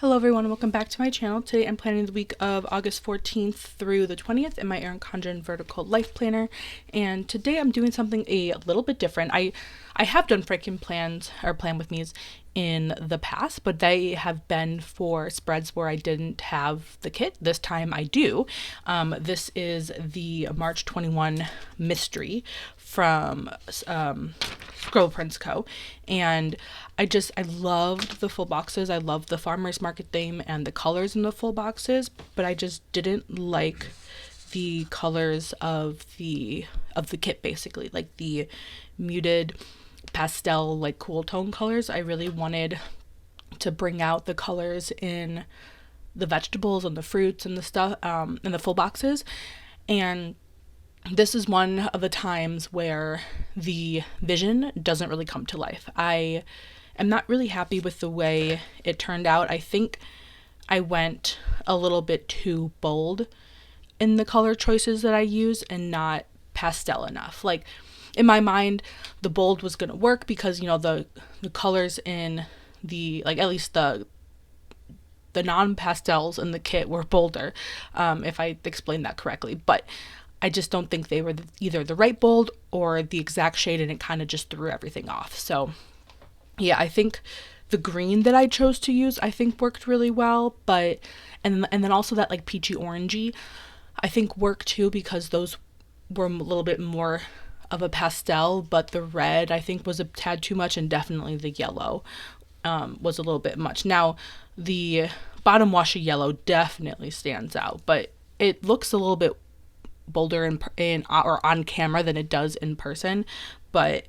Hello everyone and welcome back to my channel. Today I'm planning the week of August 14th through the 20th in my Erin Condren vertical life planner, and today I'm doing something a little bit different. I have done freaking plans or plan with me's in the past, but they have been for spreads where I didn't have the kit. This time I do. This is the March 21 mystery from Scribble Prints Co. And I loved the full boxes. I loved the farmer's market theme and the colors in the full boxes, but I just didn't like the colors of the kit, basically, like the muted pastel, like cool tone colors. I really wanted to bring out the colors in the vegetables and the fruits and the stuff in the full boxes. And this is one of the times where the vision doesn't really come to life. I am not really happy with the way it turned out. I think I went a little bit too bold in the color choices that I use and not pastel enough. Like, in my mind, the bold was going to work because, you know, the colors in the, like, at least the non-pastels in the kit were bolder, if I explained that correctly. But I just don't think they were either the right bold or the exact shade, and it kind of just threw everything off. So yeah, I think the green that I chose to use, I think worked really well, but, and then also that like peachy orangey, I think worked too, because those were a little bit more of a pastel, but the red I think was a tad too much, and definitely the yellow was a little bit much. Now, the bottom wash of yellow definitely stands out, but it looks a little bit bolder in or on camera than it does in person. But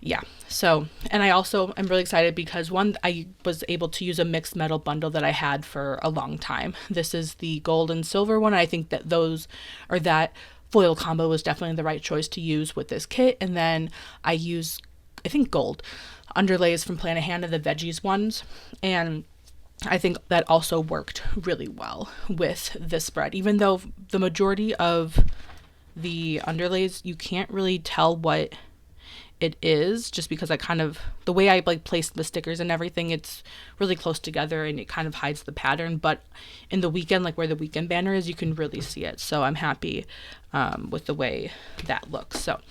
yeah, so, and I also am really excited because one, I was able to use a mixed metal bundle that I had for a long time. This is the gold and silver one. I think that that foil combo was definitely the right choice to use with this kit. And then I use, I think, gold underlays from Plan Hannah, the veggies ones, and I think that also worked really well with this spread, even though the majority of the underlays, you can't really tell what it is, just because the way I like placed the stickers and everything, it's really close together and it kind of hides the pattern. But in the weekend, like where the weekend banner is, you can really see it. So I'm happy with the way that looks. So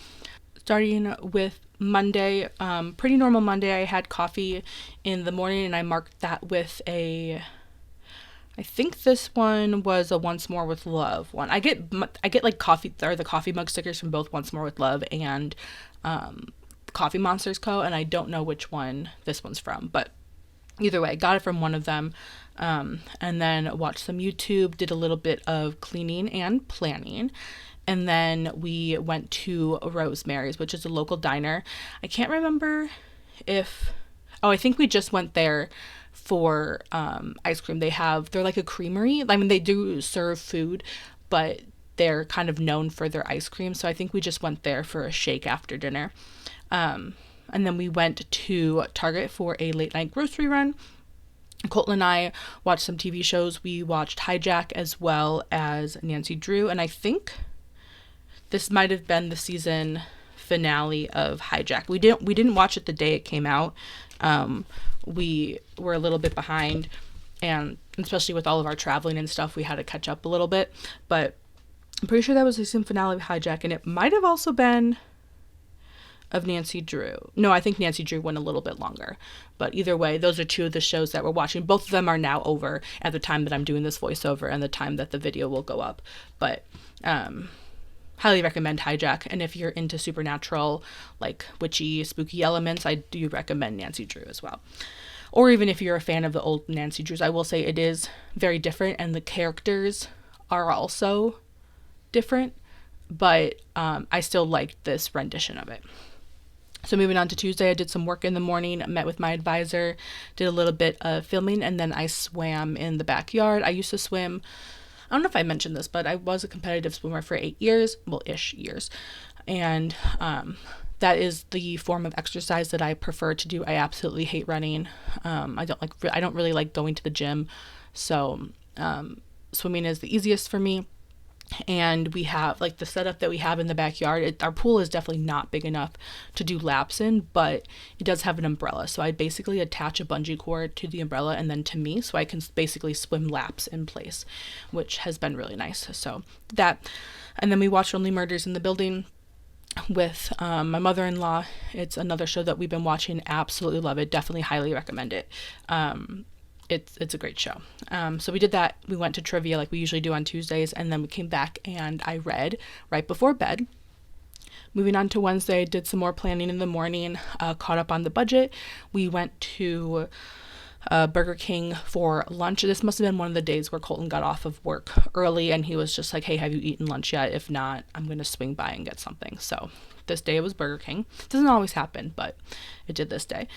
starting with Monday, pretty normal Monday. I had coffee in the morning and I marked that with I think this one was a Once More with Love one. I get like coffee, or the coffee mug stickers from both Once More with Love and Coffee Monsters Co. And I don't know which one this one's from, but either way, I got it from one of them. And then watched some YouTube, did a little bit of cleaning and planning. And then we went to Rosemary's, which is a local diner. I can't remember I think we just went there for ice cream. They're like a creamery. I mean, they do serve food, but they're kind of known for their ice cream. So I think we just went there for a shake after dinner. And then we went to Target for a late night grocery run. Colton and I watched some TV shows. We watched Hijack as well as Nancy Drew, and I think this might have been the season finale of Hijack. We didn't watch it the day it came out. We were a little bit behind, and especially with all of our traveling and stuff, we had to catch up a little bit. But I'm pretty sure that was the season finale of Hijack, and it might have also been of Nancy Drew. No, I think Nancy Drew went a little bit longer. But either way, those are two of the shows that we're watching. Both of them are now over at the time that I'm doing this voiceover and the time that the video will go up. But highly recommend Hijack. And if you're into supernatural, like witchy, spooky elements, I do recommend Nancy Drew as well. Or even if you're a fan of the old Nancy Drews, I will say it is very different, and the characters are also different. But I still liked this rendition of it. So moving on to Tuesday, I did some work in the morning, met with my advisor, did a little bit of filming, and then I swam in the backyard. I used to swim, I don't know if I mentioned this, but I was a competitive swimmer for 8 years, well-ish years. And that is the form of exercise that I prefer to do. I absolutely hate running. I don't really like going to the gym. So swimming is the easiest for me. And we have like the setup that we have in the backyard. Our pool is definitely not big enough to do laps in, but it does have an umbrella. So I basically attach a bungee cord to the umbrella and then to me, so I can basically swim laps in place, which has been really nice. So that, and then we watched Only Murders in the Building with my mother-in-law. It's another show that we've been watching. Absolutely love it. Definitely highly recommend it. It's a great show. So we did that. We went to trivia like we usually do on Tuesdays, and then we came back and I read right before bed. Moving on to Wednesday, did some more planning in the morning, caught up on the budget. We went to Burger King for lunch. This must have been one of the days where Colton got off of work early and he was just like, hey, have you eaten lunch yet? If not, I'm going to swing by and get something. So this day it was Burger King. It doesn't always happen, but it did this day.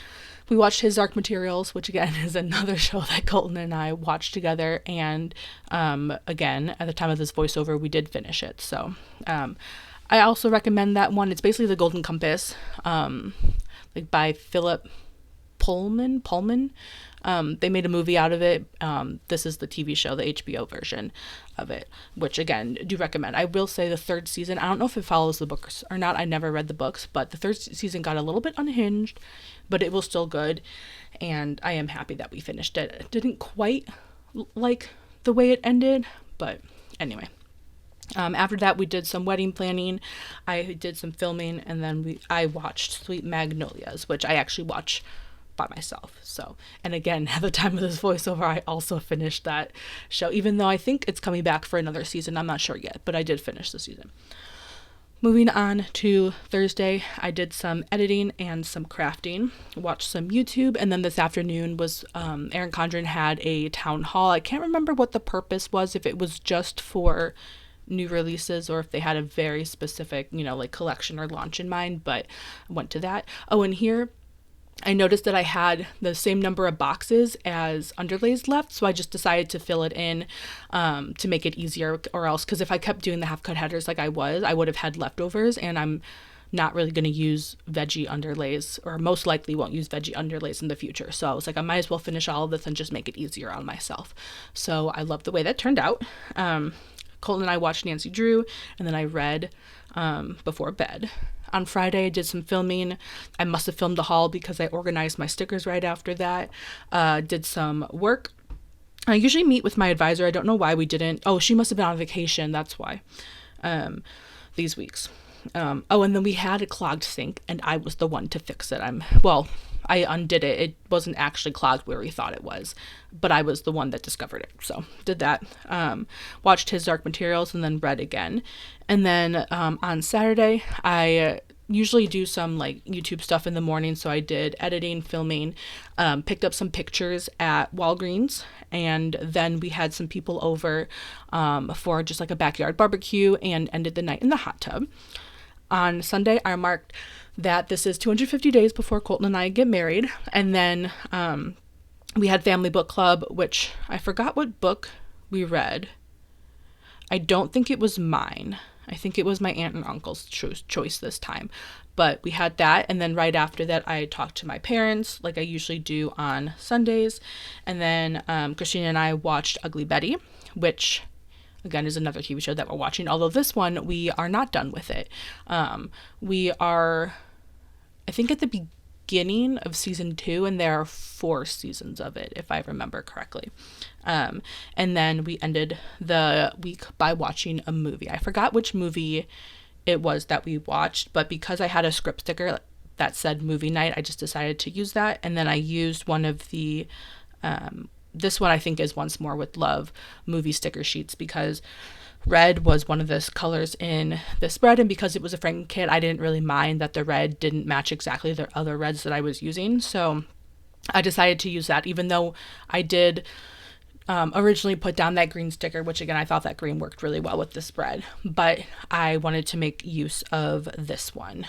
We watched His Dark Materials, which again is another show that Colton and I watched together. And again, at the time of this voiceover, we did finish it. So I also recommend that one. It's basically The Golden Compass, like by Philip Pullman. They made a movie out of it. This is the TV show, the HBO version of it, which again, do recommend. I will say the third season, I don't know if it follows the books or not. I never read the books, but the third season got a little bit unhinged, but it was still good. And I am happy that we finished it. It didn't quite like the way it ended, but anyway. After that, we did some wedding planning. I did some filming, and then I watched Sweet Magnolias, which I actually watch by myself. So, and again, at the time of this voiceover, I also finished that show, even though I think it's coming back for another season. I'm not sure yet, but I did finish the season. Moving on to Thursday, I did some editing and some crafting, watched some YouTube, and then this afternoon was Erin Condren had a town hall. I can't remember what the purpose was, if it was just for new releases or if they had a very specific, like collection or launch in mind, but I went to that. Oh, and here I noticed that I had the same number of boxes as underlays left, so I just decided to fill it in to make it easier, or else, because if I kept doing the half cut headers like I would have had leftovers, and I'm not really going to use veggie underlays, or most likely won't use veggie underlays in the future. So I was like, I might as well finish all of this and just make it easier on myself. So I love the way that turned out. Colton and I watched Nancy Drew, and then I read before bed. On Friday, I did some filming. I must have filmed the haul because I organized my stickers right after that. Did some work. I usually meet with my advisor. I don't know why we didn't. Oh, she must have been on vacation. That's why. These weeks. And then we had a clogged sink, and I was the one to fix it. I undid it. It wasn't actually clogged where we thought it was, but I was the one that discovered it. So did that. Watched His Dark Materials and then read again. And then on Saturday, I usually do some like YouTube stuff in the morning. So I did editing, filming, picked up some pictures at Walgreens, and then we had some people over for just like a backyard barbecue and ended the night in the hot tub. On Sunday, I marked that this is 250 days before Colton and I get married. And then we had family book club, which I forgot what book we read. I don't think it was mine. I think it was my aunt and uncle's choice this time. But we had that. And then right after that, I talked to my parents like I usually do on Sundays. And then Christina and I watched Ugly Betty, which again is another TV show that we're watching. Although this one, we are not done with it. We are, I think, at the beginning of season 2, and there are 4 seasons of it, if I remember correctly. And then we ended the week by watching a movie. I forgot which movie it was that we watched, but because I had a script sticker that said movie night, I just decided to use that. And then I used one of the, this one I think is Once More with Love movie sticker sheets, because red was one of the colors in the spread, and because it was a Franken kit, I didn't really mind that the red didn't match exactly the other reds that I was using. So I decided to use that, even though I did originally put down that green sticker, which again, I thought that green worked really well with the spread, but I wanted to make use of this one.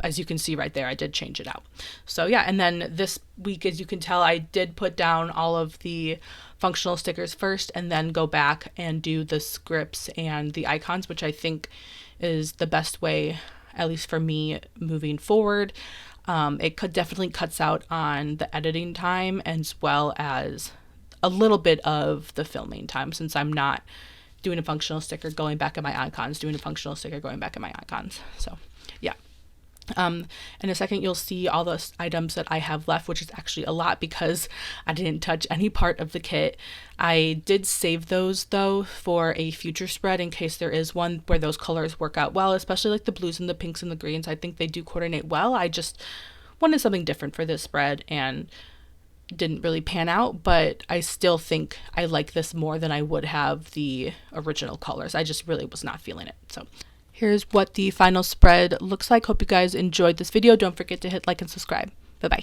As you can see right there, I did change it out. So yeah, and then this week, as you can tell, I did put down all of the functional stickers first and then go back and do the scripts and the icons, which I think is the best way, at least for me, moving forward. It definitely cuts out on the editing time as well as a little bit of the filming time, since I'm not doing a functional sticker, going back at my icons, doing a functional sticker, going back at my icons. So yeah. In a second, you'll see all the items that I have left, which is actually a lot because I didn't touch any part of the kit. I did save those though for a future spread in case there is one where those colors work out well, especially like the blues and the pinks and the greens. I think they do coordinate well. I just wanted something different for this spread and didn't really pan out, but I still think I like this more than I would have the original colors. I just really was not feeling it. So here's what the final spread looks like. Hope you guys enjoyed this video. Don't forget to hit like and subscribe. Bye-bye.